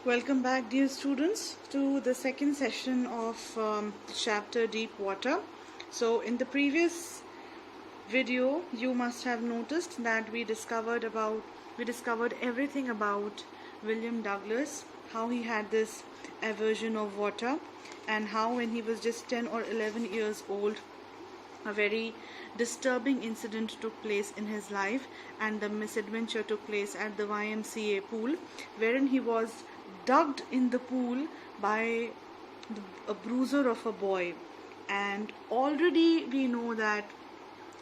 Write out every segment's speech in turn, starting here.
Welcome back, dear students, to the second session of chapter Deep Water. So in the previous video you must have noticed that we discovered everything about William Douglas, how he had this aversion of water, and how when he was just 10 or 11 years old a very disturbing incident took place in his life, and the misadventure took place at the YMCA pool, wherein he was ducked in the pool by a bruiser of a boy. And already we know that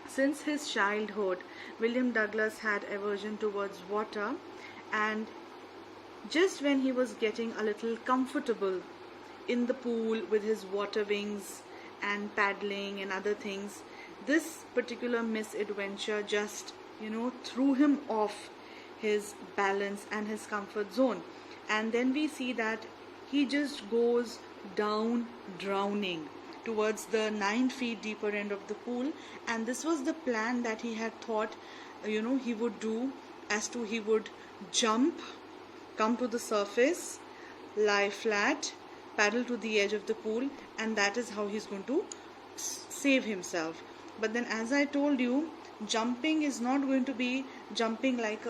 since his childhood William Douglas had aversion towards water, and just when he was getting a little comfortable in the pool with his water wings and paddling and other things, this particular misadventure just threw him off his balance and his comfort zone. And then we see that he just goes down drowning towards the 9 feet deeper end of the pool. And this was the plan that he had thought he would do, as to he would jump, come to the surface, lie flat, paddle to the edge of the pool, and that is how he's going to save himself. But then, as I told you, jumping is not going to be jumping like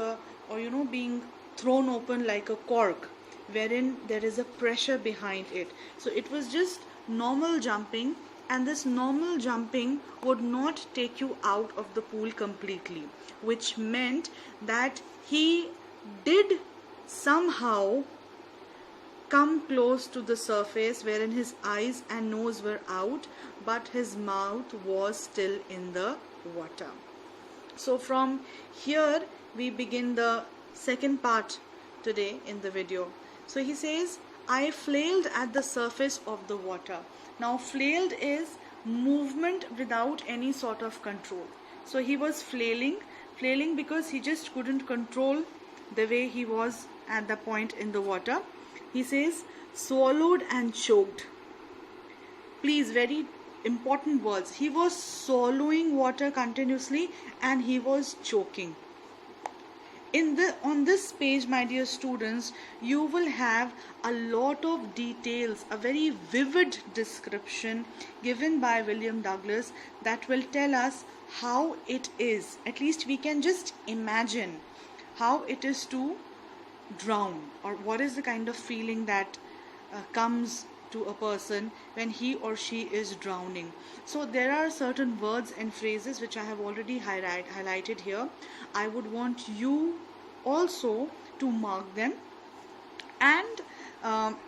being thrown open like a cork, wherein there is a pressure behind it. So it was just normal jumping, and this normal jumping would not take you out of the pool completely, which meant that he did somehow come close to the surface, wherein his eyes and nose were out, but his mouth was still in the water. So from here we begin the second part today in the video. So he says, I flailed at the surface of the water. Now flailed is movement without any sort of control. So he was flailing because he just couldn't control the way he was at the point in the water. He says, swallowed and choked. Please, very important words. He was swallowing water continuously and he was choking. On this page, my dear students, you will have a lot of details, a very vivid description given by William Douglas that will tell us how it is. At least we can just imagine how it is to drown, or what is the kind of feeling that comes to a person when he or she is drowning. So there are certain words and phrases which I have already highlighted here. I would want you also to mark them and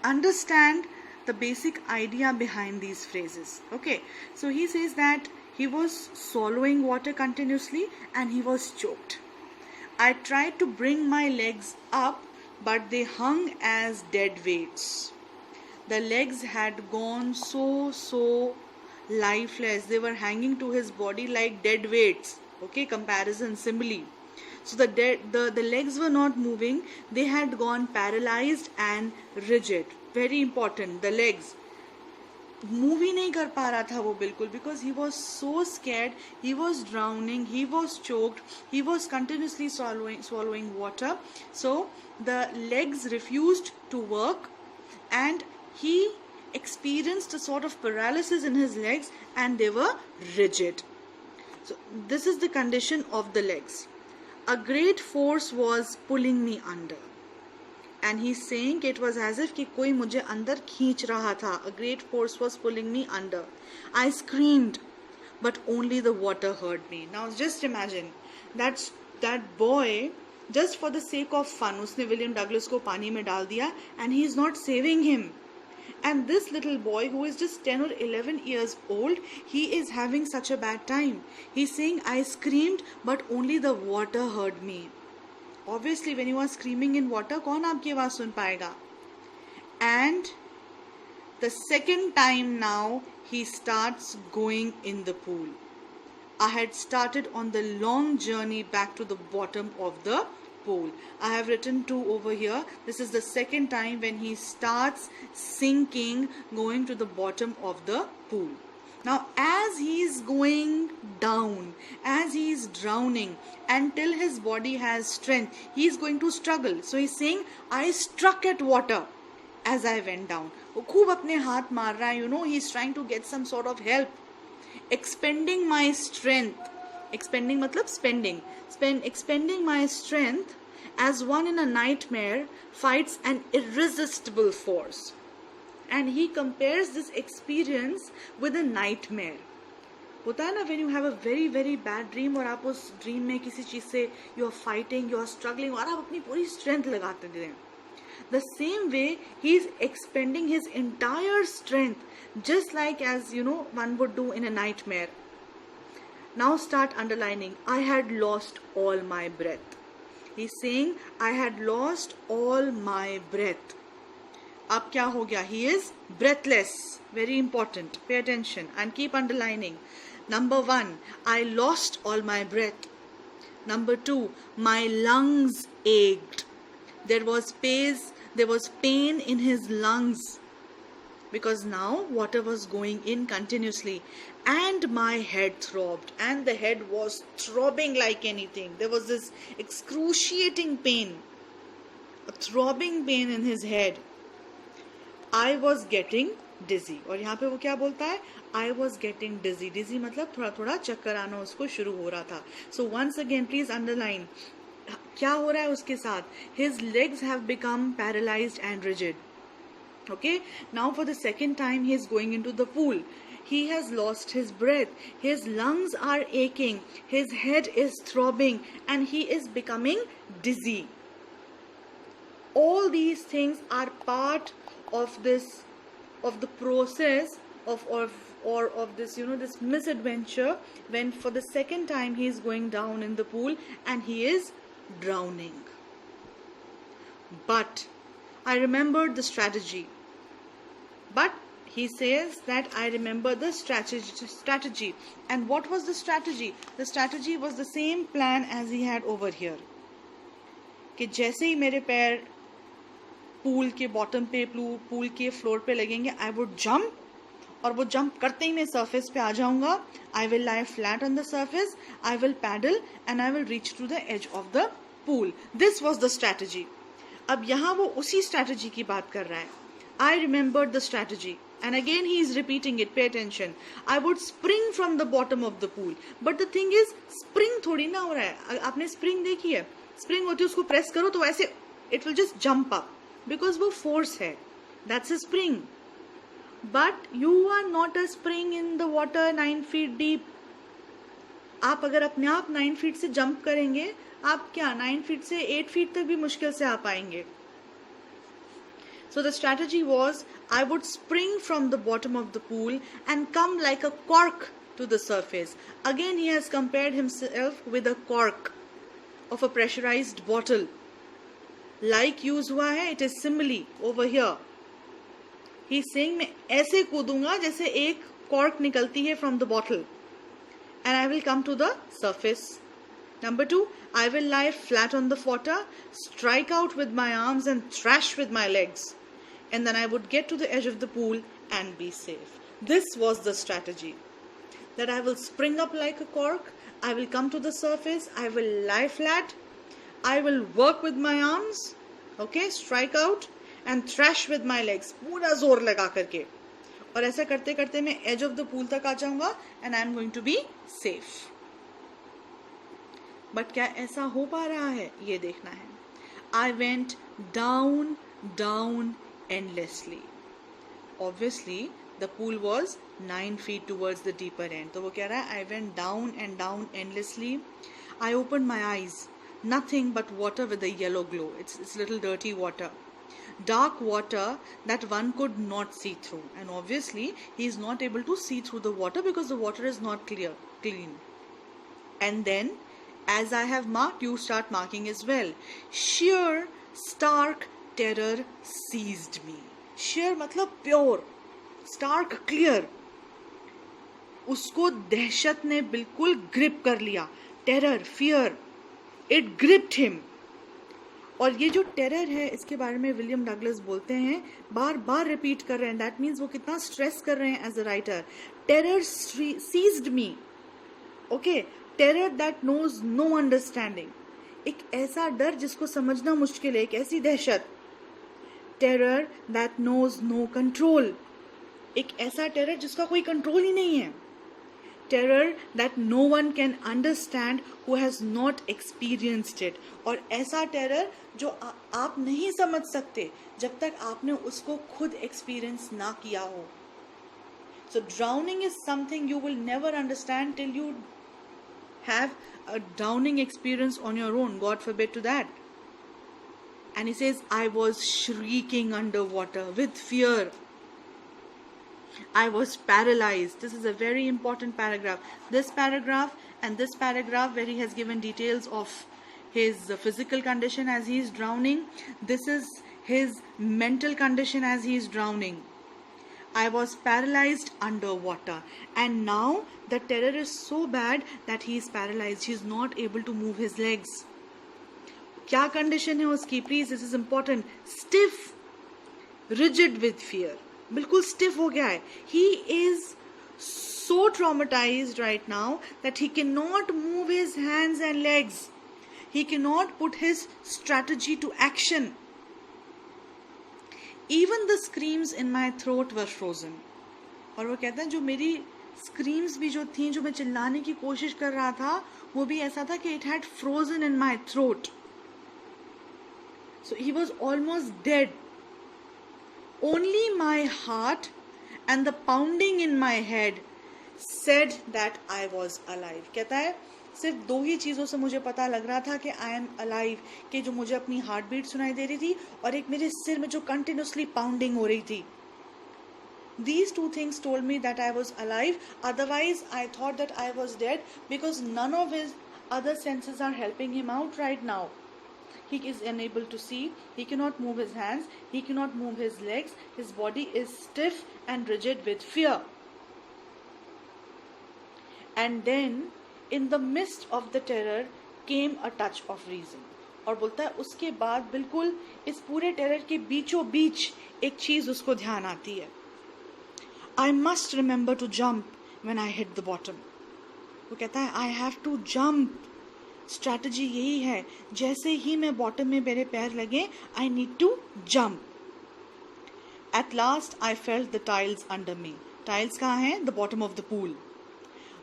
understand the basic idea behind these phrases. Okay, so he says that he was swallowing water continuously and he was choked. I tried to bring my legs up, but they hung as dead weights. The legs had gone so lifeless. They were hanging to his body like dead weights. Okay, comparison, simile. So the legs were not moving. They had gone paralyzed and rigid. Very important, the legs. Move ही नहीं कर पा रहा था वो बिल्कुल, because he was so scared, he was drowning, he was choked, he was continuously swallowing water. So the legs refused to work and he experienced a sort of paralysis in his legs and they were rigid. So this is the condition of the legs. A great force was pulling me under. And he's saying it was as if कि कोई मुझे अंदर खींच रहा था. A great force was pulling me under. I screamed, but only the water heard me. Now just imagine that boy, just for the sake of fun, उसने William Douglas को पानी में डाल दिया and he is not saving him. And this little boy who is just 10 or 11 years old, he is having such a bad time. He's saying, I screamed, but only the water heard me. Obviously, when you are screaming in water, कौन आपकी आवाज सुन पाएगा? And the second time now, he starts going in the pool. I had started on the long journey back to the bottom of the pool. I have written 2 over here. This is the second time when he starts sinking, going to the bottom of the pool. Now, as he is going down, as he is drowning, until his body has strength, he is going to struggle. So he's saying, I struck at water as I went down. वो खूब अपने हाथ मार रहा है, you know, he's trying to get some sort of help. Expending my strength. Expending मतलब spending. Expending my strength as one in a nightmare fights an irresistible force. And he compares this experience with a nightmare. होता है ना, when you have a very very bad dream और आप उस dream में किसी चीज से you are fighting, you are struggling और आप अपनी पूरी strength लगाते हैं. The same way he is expending his entire strength, just like as you know one would do in a nightmare. Now start underlining. I had lost all my breath. He's saying I had lost all my breath. अब क्या हो गया? He is breathless. Very important. Pay attention and keep underlining. Number 1, I lost all my breath. Number 2, my lungs ached. There was pain in his lungs because now water was going in continuously, and my head throbbed, and the head was throbbing like anything. There was this excruciating pain, a throbbing pain in his head. I was getting dizzy. और यहाँ पे वो क्या बोलता है? I was getting dizzy. Dizzy मतलब थोड़ा थोड़ा चक्कर आना उसको शुरू हो रहा था. So once again please underline. क्या हो रहा है उसके साथ? His legs have become paralyzed and rigid. Okay? Now for the second time he is going into the pool. He has lost his breath. His lungs are aching. His head is throbbing and he is becoming dizzy. All these things are part of the process of this, you know, this misadventure, when for the second time he is going down in the pool and he is drowning. But I remembered the strategy. But he says that I remember the strategy. And what was the strategy? The strategy was the same plan as he had over here. कि जैसे ही मेरे पैर pool के bottom पे, pool के floor पे लगेंगे, I would jump, और वो जंप करते ही मैं सरफेस पे आ जाऊंगा. I will lie flat on the surface, I will paddle and I will reach to the edge of the pool. This was the strategy. अब यहाँ वो उसी स्ट्रैटेजी की बात कर रहा है. I remembered the strategy and again he is repeating it. Pay attention. I would spring from the bottom of the pool, but the thing is spring थोड़ी ना हो रहा है. आपने spring देखी है? spring होती है, उसको प्रेस करो तो ऐसे it will just jump up because वो force है. That's a spring. But you are not a spring in the water 9 feet deep. आप अगर अपने आप 9 feet से jump करेंगे, आप क्या 9 feet से 8 feet तक भी मुश्किल से आ पाएंगे. So the strategy was, I would spring from the bottom of the pool and come like a cork to the surface. Again he has compared himself with a cork of a pressurized bottle. Like use हुआ है, it is simile over here. He is saying मैं ऐसे कूदूंगा जैसे एक cork निकलती है from the bottle, and I will come to the surface. Number 2, I will lie flat on the water, strike out with my arms and thrash with my legs. And then I would get to the edge of the pool and be safe. This was the strategy. That I will spring up like a cork, I will come to the surface, I will lie flat, I will work with my arms, okay, strike out and thrash with my legs. पूरा जोर लगा करके. और ऐसा करते करते मैं edge of the pool तक आ जाऊंगा and I am going to be safe. But क्या ऐसा हो पा रहा है? ये देखना है. I went down, down, endlessly. Obviously the pool was 9 feet towards the deeper end. तो वो कह रहा है I went down and down endlessly. I opened my eyes. Nothing but water with a yellow glow. It's little dirty water. Dark water that one could not see through. And obviously he is not able to see through the water because the water is not clean. And then, as I have marked, you start marking as well. Sheer, stark terror seized me. Sheer मतलब pure, stark clear. उसको दहशत ने बिल्कुल grip कर लिया. Terror, fear, it gripped him. और ये जो टेरर है, इसके बारे में विलियम डगलस बोलते हैं, बार बार रिपीट कर रहे हैं. दैट मीन्स वो कितना स्ट्रेस कर रहे हैं as a writer. terror seized me. Okay, terror that knows no understanding. एक ऐसा डर जिसको समझना मुश्किल है, एक ऐसी दहशत. Terror that knows no control. एक ऐसा टेरर जिसका कोई कंट्रोल ही नहीं है. Terror that no one can understand who has not experienced it. और ऐसा टेरर जो आप नहीं समझ सकते जब तक आपने उसको खुद एक्सपीरियंस ना किया हो. So drowning is something you will never understand till you have a drowning experience on your own. God forbid to that. And he says, I was shrieking underwater with fear. I was paralyzed. This is a very important paragraph. This paragraph and this paragraph where he has given details of his physical condition as he is drowning. This is his mental condition as he is drowning. I was paralyzed underwater. And now the terror is so bad that he is paralyzed. He is not able to move his legs. क्या condition है उसकी? Please, this is important. Stiff, rigid with fear. बिल्कुल stiff हो गया है. He is so traumatized right now that he can not move his hands and legs. He can not put his strategy to action. Even the screams in my throat were frozen. और वो कहता है जो मेरी screams भी जो थी, जो मैं चिल्लाने की कोशिश कर रहा था, वो भी ऐसा था कि it had frozen in my throat. So he was almost dead. Only my heart and the pounding in my head said that I was alive. कहता है सिर्फ दो ही चीज़ों से मुझे पता लग रहा था कि I am alive, कि जो मुझे अपनी हार्ट बीट सुनाई दे रही थी और एक मेरे सिर में जो कंटिन्यूसली पाउंडिंग हो रही थी. These two things told me that I was alive. Otherwise, I thought that I was dead because none of his other senses are helping him out right now. He is unable to see, he cannot move his hands, he cannot move his legs, his body is stiff and rigid with fear. And then, in the midst of the terror, came a touch of reason. और बोलता है उसके बाद बिल्कुल इस पूरे terror के बीचों बीच एक चीज उसको ध्यान आती है. I must remember to jump when I hit the bottom. वो कहता है I have to jump. Strategy यही है, जैसे ही मैं बॉटम में मेरे पैर लगे, I need to jump. At last I felt the tiles under me. Tiles कहाँ हैं? The bottom of the pool.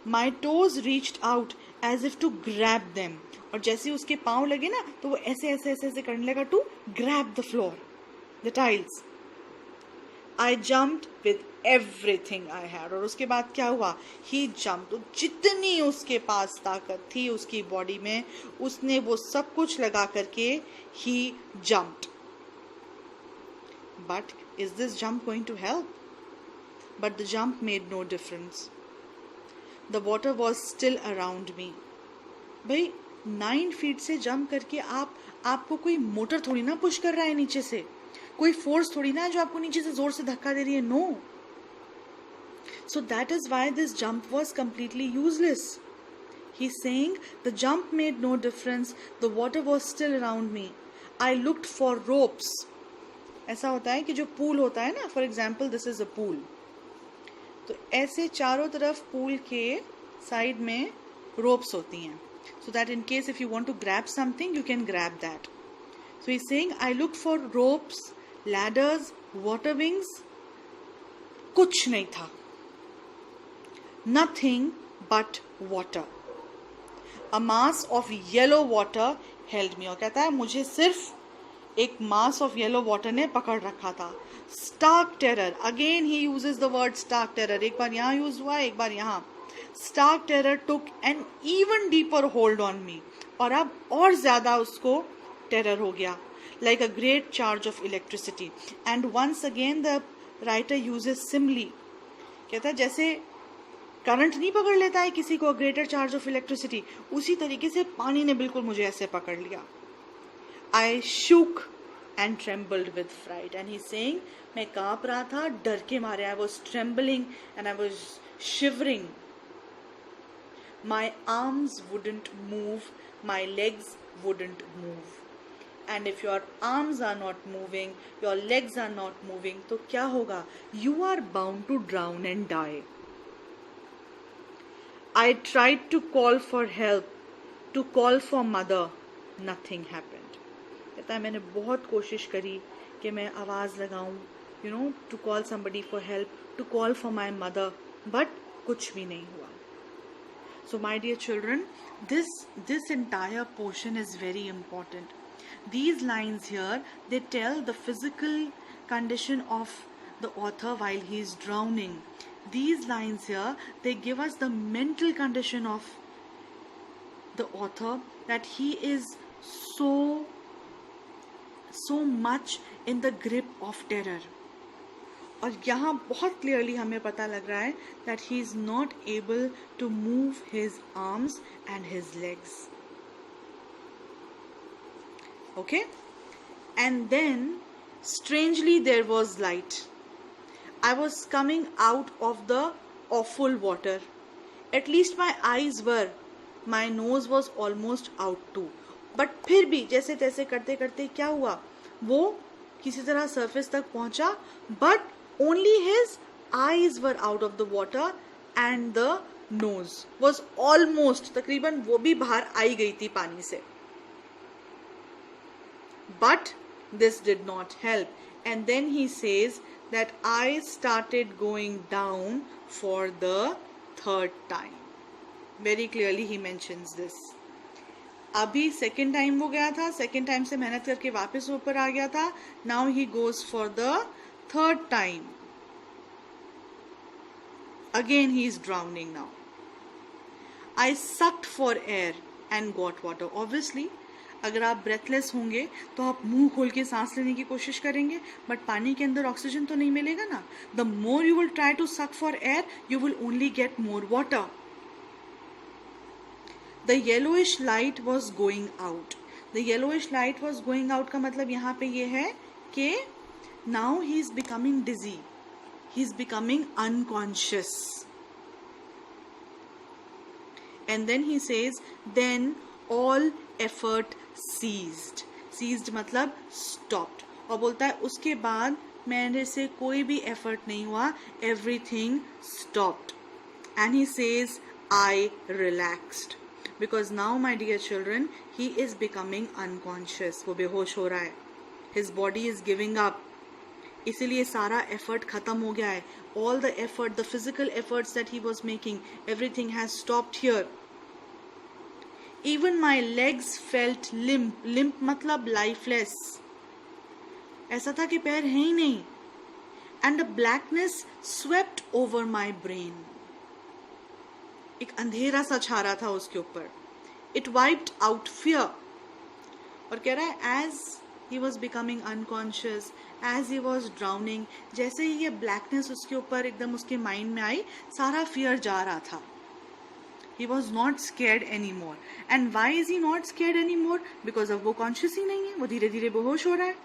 My toes reached out as if to grab them. और जैसे उसके पाँव लगे ना, तो वो ऐसे ऐसे ऐसे ऐसे करने लगा to grab the floor, the tiles. I jumped with everything I had. और उसके बाद क्या हुआ? He jumped. तो जितनी उसके पास ताकत थी उसकी बॉडी में, उसने वो सब कुछ लगा करके he jumped. But is this jump going to help? But the jump made no difference. The water was still around me. भाई 9 feet से जंप करके आपको कोई मोटर थोड़ी ना पुश कर रहा है नीचे से, कोई फोर्स थोड़ी ना जो आपको नीचे से जोर से धक्का दे रही है. No. So that is why this jump was completely useless. He's saying the jump made no difference. The water was still around me. I looked for ropes. ऐसा होता है कि जो पूल होता है ना, for example this is a pool. तो ऐसे चारों तरफ पूल के साइड में ropes होती हैं. So that in case if you want to grab something, you can grab that. So he's saying I looked for ropes, ladders, water wings. कुछ नहीं था. Nothing but water. A mass of yellow water held me. और कहता है मुझे सिर्फ एक mass of yellow water ने पकड़ रखा था. Stark terror. Again he uses the word stark terror. एक बार यहाँ यूज हुआ, एक बार यहाँ. Stark terror took an even deeper hold on me. और अब और ज्यादा उसको टेरर हो गया. Like a great charge of electricity. And once again the writer uses simile. कहता है जैसे करंट नहीं पकड़ लेता है किसी को, ग्रेटर चार्ज ऑफ इलेक्ट्रिसिटी, उसी तरीके से पानी ने बिल्कुल मुझे ऐसे पकड़ लिया. I shook and trembled with fright. And he saying मैं कांप रहा था डर के मारे. I was trembling and I was shivering. My arms wouldn't move, my legs wouldn't move. And if your arms are not moving, your legs are not moving, तो क्या होगा? You are bound to drown and die. I tried to call for help, to call for mother, nothing happened. कहता है मैंने बहुत कोशिश करी कि मैं आवाज़ लगाऊं, to call somebody for help, to call for my mother, but कुछ भी नहीं हुआ. So my dear children, this entire portion is very important. These lines here, they tell the physical condition of the author while he is drowning. These lines here, they give us the mental condition of the author, that he is so much in the grip of terror. और यहाँ बहुत clearly हमें पता लग रहा है that he is not able to move his arms and his legs. Okay? And then, strangely, there was light. I was coming out of the awful water. At least my eyes were. My nose was almost out too. But फिर भी जैसे तैसे करते करते क्या हुआ, वो किसी तरह surface तक पहुंचा, but only his eyes were out of the water and the nose was almost, तकरीबन वो भी बाहर आई गई थी पानी से. But this did not help. And then he says that I started going down for the third time. Very clearly he mentions this. अभी second time वो गया था, second time से मेहनत करके वापस ऊपर आ गया था. Now he goes for the third time. Again he is drowning now. I sucked for air and got water. Obviously, अगर आप ब्रेथलेस होंगे तो आप मुंह खोल के सांस लेने की कोशिश करेंगे, बट पानी के अंदर ऑक्सीजन तो नहीं मिलेगा ना. The more you will try to suck for air, you will only get more water. The yellowish light was going out. The yellowish light was going out का मतलब यहाँ पे ये है कि now he is becoming dizzy, he is becoming unconscious. And then he says then all effort ceased. Ceased मतलब stopped. और बोलता है उसके बाद मेरे से कोई भी effort नहीं हुआ. Everything stopped. And he says, I relaxed. Because now, my dear children, he is becoming unconscious. वो बेहोश हो रहा है. His body is giving up. इसीलिए सारा effort खत्म हो गया है. All the effort, the physical efforts that he was making, everything has stopped here. Even my legs felt limp. Limp मतलब lifeless. ऐसा था कि पैर है ही नहीं. And a blackness swept over my brain. एक अंधेरा सा छा रहा था उसके ऊपर. It wiped out fear. और कह रहा है as he was becoming unconscious, as he was drowning, जैसे ही ये blackness उसके ऊपर एकदम उसके mind में आई, सारा fear जा रहा था. He was not scared anymore. And why is he not scared anymore? Because अब वो conscious ही नहीं है, वो धीरे धीरे बेहोश हो रहा है.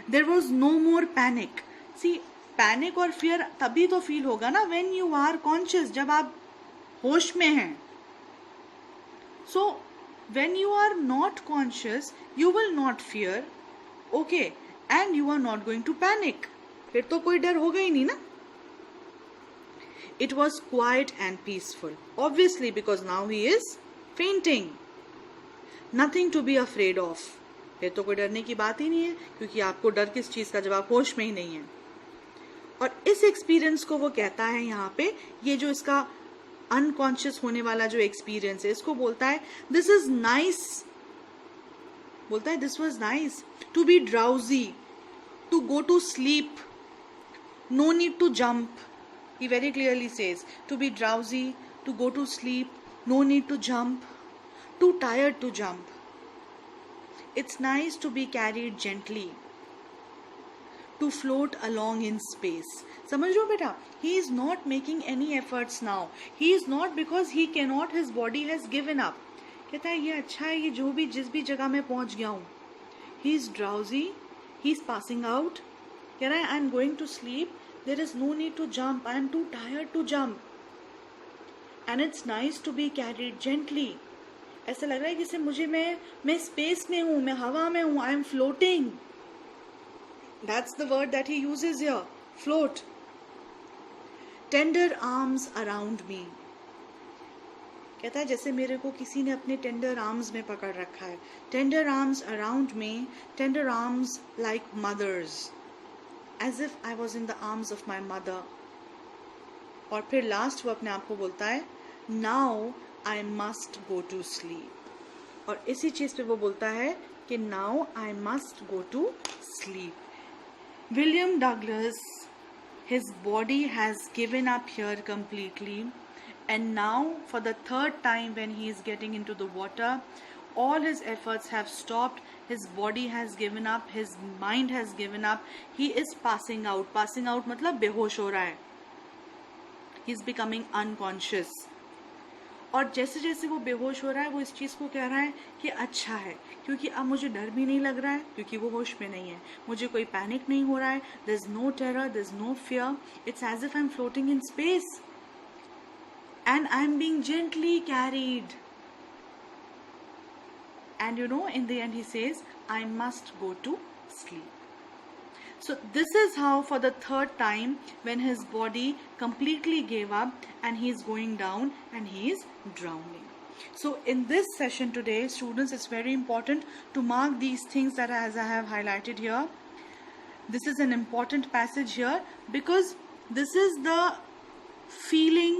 There was no more panic. See, panic और fear तभी तो feel होगा ना when you are conscious, जब आप होश में हैं. So, when you are not conscious, you will not fear, okay, and you are not going to panic. फिर तो कोई डर होगा ही नहीं ना. It was quiet and peaceful. Obviously, because now he is fainting. Nothing to be afraid of. फिर तो कोई डरने की बात ही नहीं है, क्योंकि आपको डर किस चीज का, जब आप होश में ही नहीं है. और इस एक्सपीरियंस को वो कहता है यहाँ पे, ये जो इसका अनकॉन्शियस होने वाला जो एक्सपीरियंस है, इसको बोलता है दिस इज नाइस. बोलता है this was nice to be drowsy, to go to sleep, no need to jump. He very clearly says, to be drowsy, to go to sleep, no need to jump, too tired to jump. It's nice to be carried gently, to float along in space. समझ लो बेटा, he is not making any efforts now. He is not, because he cannot, his body has given up. कहता है ये अच्छा है, ये जो भी जिस भी जगह में पहुंच गया हूँ. He is drowsy, he is passing out. कह रहा है I am going to sleep. There is no need to jump. I am too tired to jump. And it's nice to be carried gently. ऐसा लग रहा है जैसे मुझे मैं स्पेस में हूँ, मैं हवा में हूँ. I am floating. That's the word that he uses here. Float. Tender arms around me. कहता है जैसे मेरे को किसी ने अपने टेंडर आर्म्स में पकड़ रखा है, tender arms around me, tender arms like mothers, as if I was in the arms of my mother. और फिर लास्ट वो अपने आप को बोलता है now I must go to sleep. और इसी चीज पे वो बोलता है कि now I must go to sleep. William Douglas, his body has given up here completely, and now for the third time when he is getting into the water, all his efforts have stopped, his body has given up, his mind has given up, he is passing out. Passing out मतलब बेहोश हो रहा है, he is becoming unconscious. और जैसे जैसे वो बेहोश हो रहा है वो इस चीज़ को कह रहा है कि अच्छा है क्योंकि अब मुझे डर भी नहीं लग रहा है क्योंकि वो होश में नहीं है, मुझे कोई पैनिक नहीं हो रहा है, there is no terror, there is no fear, it's as if I am floating in space and I am being gently carried. And you know in the end he says I must go to sleep. So this is how for the third time when his body completely gave up and he is going down and he is drowning. So in this session today, students, it's very important to mark these things that as I have highlighted here. This is an important passage here because this is the feeling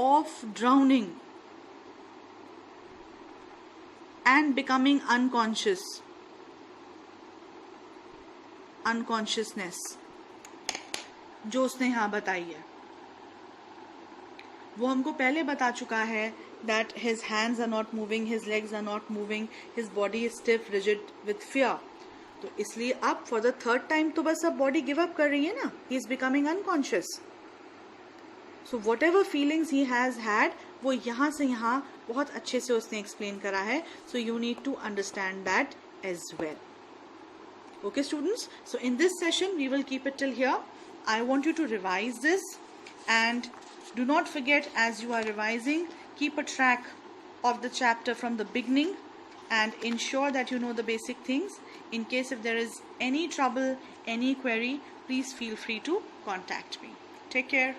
of drowning and becoming unconsciousness जो उसने यहाँ बताई है. वो हमको पहले बता चुका है that his hands are not moving, his legs are not moving, his body is stiff, rigid with fear. तो इसलिए अब for the third time तो बस अब body give up कर रही है ना, he is becoming unconscious. So whatever feelings he has had वो यहाँ से यहाँ बहुत अच्छे से उसने explain करा है. So you need to understand that as well. Okay students, so in this session we will keep it till here. I want you to revise this, and do not forget as you are revising, keep a track of the chapter from the beginning and ensure that you know the basic things. In case if there is any trouble, any query, please feel free to contact me. Take care.